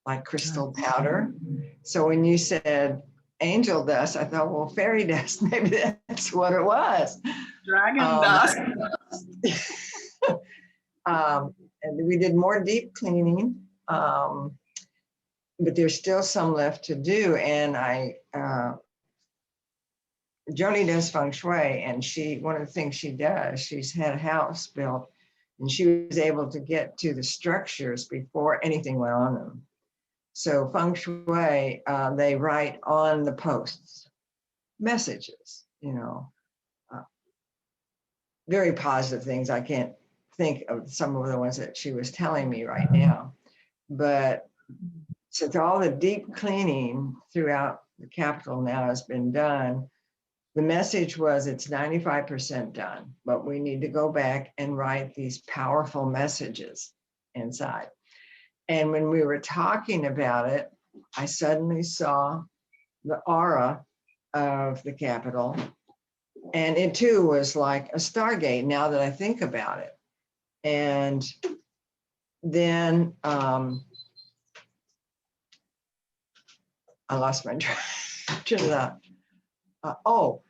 like crystal powder. So when you said angel dust, I thought, well, fairy dust, maybe that's what it was. Dragon dust. And we did more deep cleaning, but there's still some left to do. And Joni does feng shui, and one of the things she does, she's had a house built, and she was able to get to the structures before anything went on them. So feng shui, they write on the posts messages, very positive things. I can't think of some of the ones that she was telling me right now, but since all the deep cleaning throughout the Capitol now has been done, the message was it's 95% done, but we need to go back and write these powerful messages inside. And when we were talking about it, I suddenly saw the aura of the Capitol, and it too was like a Stargate now that I think about it. And then I lost my train of thought.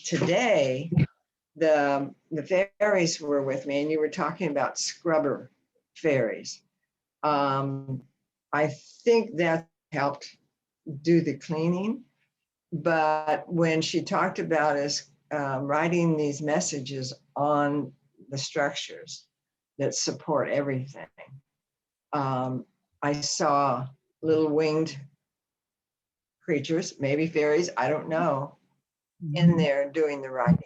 Today, the fairies were with me, and you were talking about scrubber fairies. I think that helped do the cleaning, but when she talked about us writing these messages on the structures that support everything, I saw little winged creatures, maybe fairies, I don't know, in there doing the writing.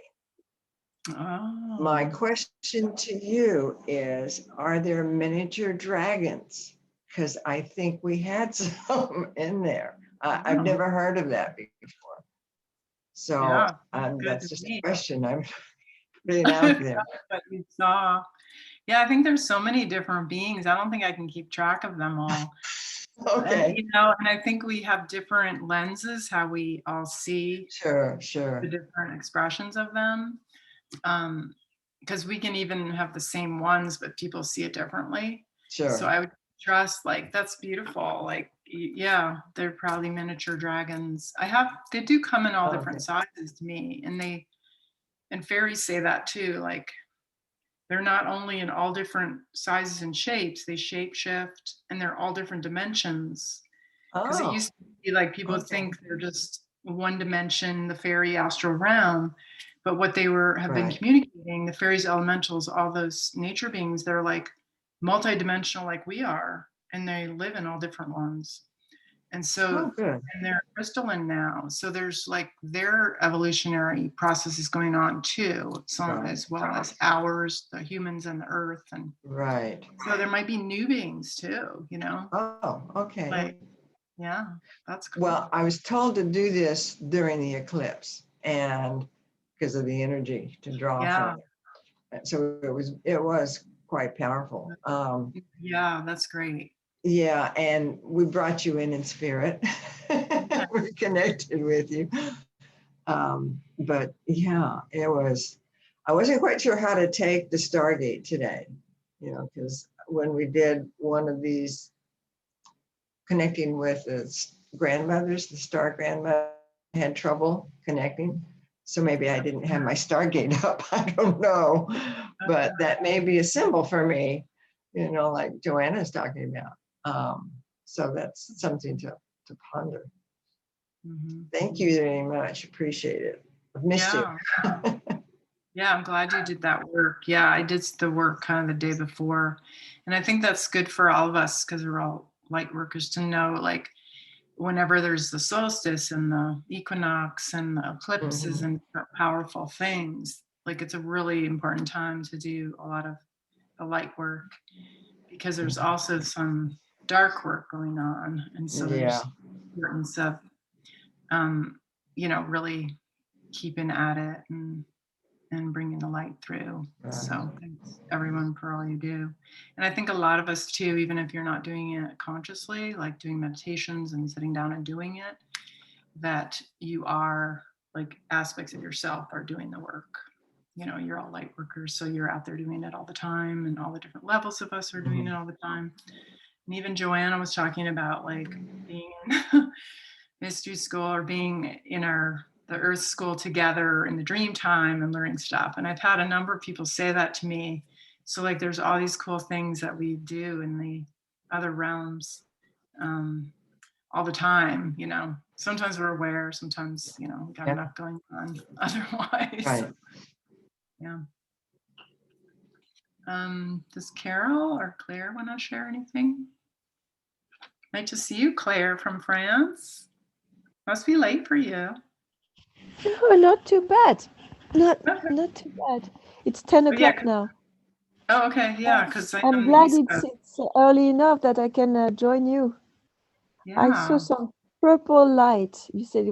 Oh. My question to you is, are there miniature dragons? Because I think we had some in there. I've never heard of that before. So Yeah, that's to just me. a question I'm putting out there. That you saw. Yeah, I think there's so many different beings. I don't think I can keep track of them all. Okay. And I think we have different lenses, how we all see Sure. the different expressions of them. Because we can even have the same ones, but people see it differently. Sure. So I would trust, like, that's beautiful. Like, yeah, they're probably miniature dragons. They do come in all different sizes to me. And fairies say that too. Like, they're not only in all different sizes and shapes, they shape shift, and they're all different dimensions. Because it used to be like people think they're just one dimension, the fairy astral realm. But what they have been communicating, the fairies, elementals, all those nature beings, they're like multidimensional like we are, and they live in all different ones. And so, and they're crystalline now. So there's like their evolutionary processes going on too, as well as ours, the humans and the earth. And so there might be new beings too, Oh, okay. Like, yeah, that's cool. Well, I was told to do this during the eclipse, and because of the energy to draw from it. So it was quite powerful. Yeah, that's great. Yeah, and we brought you in spirit. We connected with you. But yeah, I wasn't quite sure how to take the Stargate today, because when we did one of these connecting with the grandmothers, the star grandmother had trouble connecting. So maybe I didn't have my Stargate up. I don't know. But that may be a symbol for me, you know, like Joanna's talking about. So that's something to ponder. Thank you very much. Appreciate it. I've missed you. Yeah, I'm glad you did that work. Yeah, I did the work kind of the day before. And I think that's good for all of us because we're all light workers to know, like, whenever there's the solstice and the equinox and the eclipses and powerful things, like, it's a really important time to do a lot of the light work because there's also some dark work going on. And so there's importance of, you know, really keeping at it and bringing the light through. So thanks everyone for all you do. And I think a lot of us too, even if you're not doing it consciously, like doing meditations and sitting down and doing it, that you are, like, aspects of yourself are doing the work. You know, you're all light workers, so you're out there doing it all the time, and all the different levels of us are doing it all the time. And even Joanna was talking about, like, being in mystery school or being in the earth school together in the dream time and learning stuff. And I've had a number of people say that to me. So, like, there's all these cool things that we do in the other realms all the time, you know. Sometimes we're aware, sometimes, you know, we got enough going on otherwise. Right. Yeah. Does Carol or Claire want to share anything? Nice to see you, Claire from France. Must be late for you. No, not too bad. Not too bad. It's 10 o'clock now. Oh, okay. Yeah, because I'm glad it's early enough that I can join you. Yeah. I saw some purple light. You said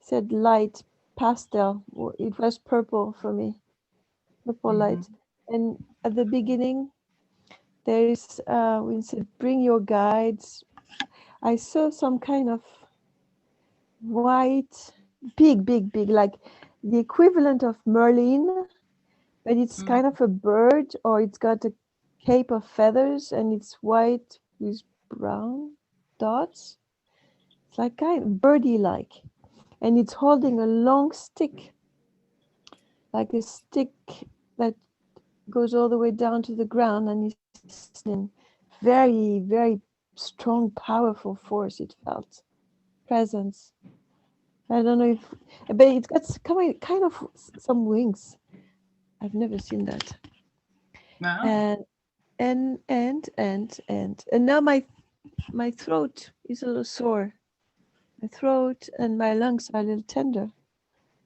said light pastel. It was purple for me. Purple light. And at the beginning, there is when it said bring your guides. I saw some kind of white, big, like the equivalent of Merlin, but it's kind of a bird, or it's got a cape of feathers and it's white with brown dots. It's like kind of birdie-like, and it's holding a long stick, like a stick that goes all the way down to the ground, and it's in very, very strong, powerful force. It felt presence. I don't know if, but it's got kind of some wings. I've never seen that. Wow. And now my throat is a little sore. My throat and my lungs are a little tender.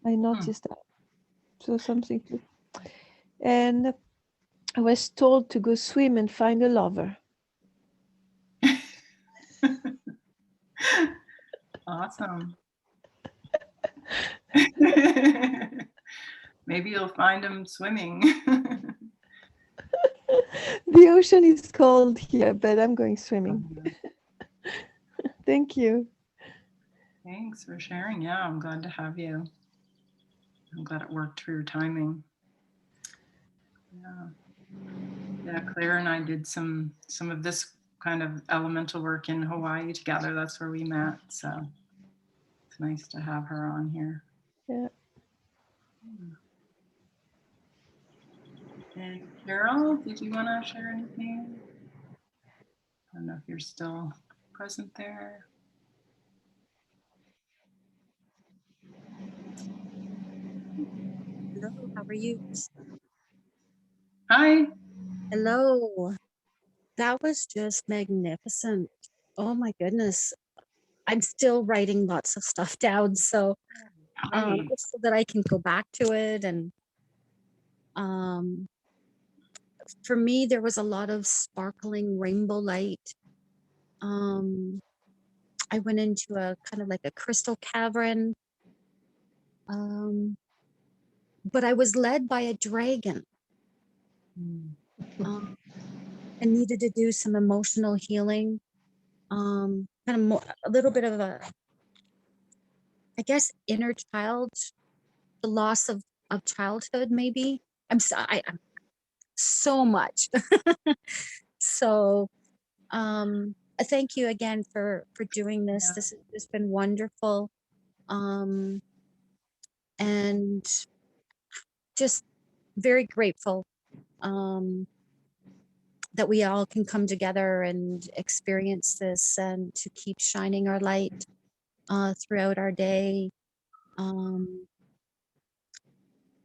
I noticed that. So something to. And I was told to go swim and find a lover. Awesome. Maybe you'll find him swimming. The ocean is cold here, but I'm going swimming. Thank you. Thanks for sharing. Yeah, I'm glad to have you. I'm glad it worked for your timing. Yeah, Claire and I did some of this kind of elemental work in Hawaii together. That's where we met. So it's nice to have her on here. Yeah. And Carol, did you want to share anything? I don't know if you're still present there. Hello, how are you? Hi. Hello. That was just magnificent. Oh my goodness. I'm still writing lots of stuff down, so just so that I can go back to it. And for me, there was a lot of sparkling rainbow light. I went into a kind of like a crystal cavern, but I was led by a dragon. I needed to do some emotional healing, kind of more, a little bit of a, I guess, inner child, the loss of childhood, maybe. I'm so much. So thank you again for doing this. This has been wonderful. and just very grateful that we all can come together and experience this and to keep shining our light throughout our day.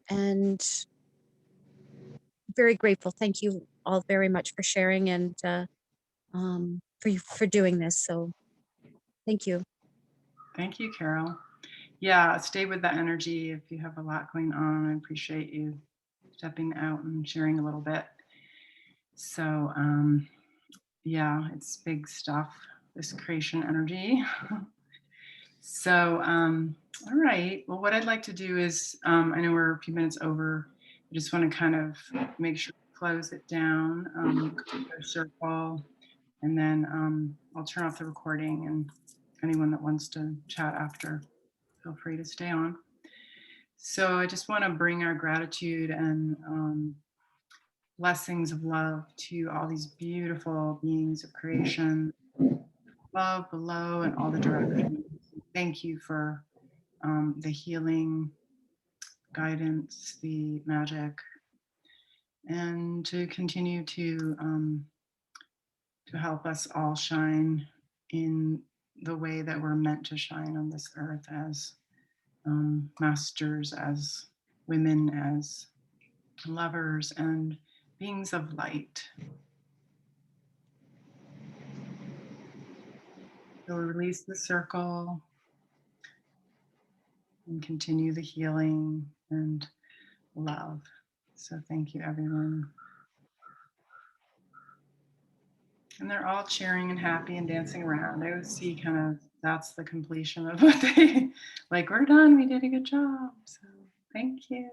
And very grateful. Thank you all very much for sharing and for doing this. So thank you. Thank you, Carol. Yeah, stay with that energy if you have a lot going on. I appreciate you stepping out and sharing a little bit. So yeah, it's big stuff, this creation energy. So all right, well, what I'd like to do is, I know we're a few minutes over. I just want to kind of make sure we close it down, our circle, and then I'll turn off the recording, and anyone that wants to chat after, feel free to stay on. So I just want to bring our gratitude and blessings of love to all these beautiful beings of creation, above, below, and all the directions. Thank you for the healing, guidance, the magic, and to continue to help us all shine in the way that we're meant to shine on this earth as masters, as women, as lovers, and beings of light. So release the circle and continue the healing and love. So thank you, everyone. And they're all cheering and happy and dancing around. I always see kind of that's the completion of what they like. We're done. We did a good job. So thank you.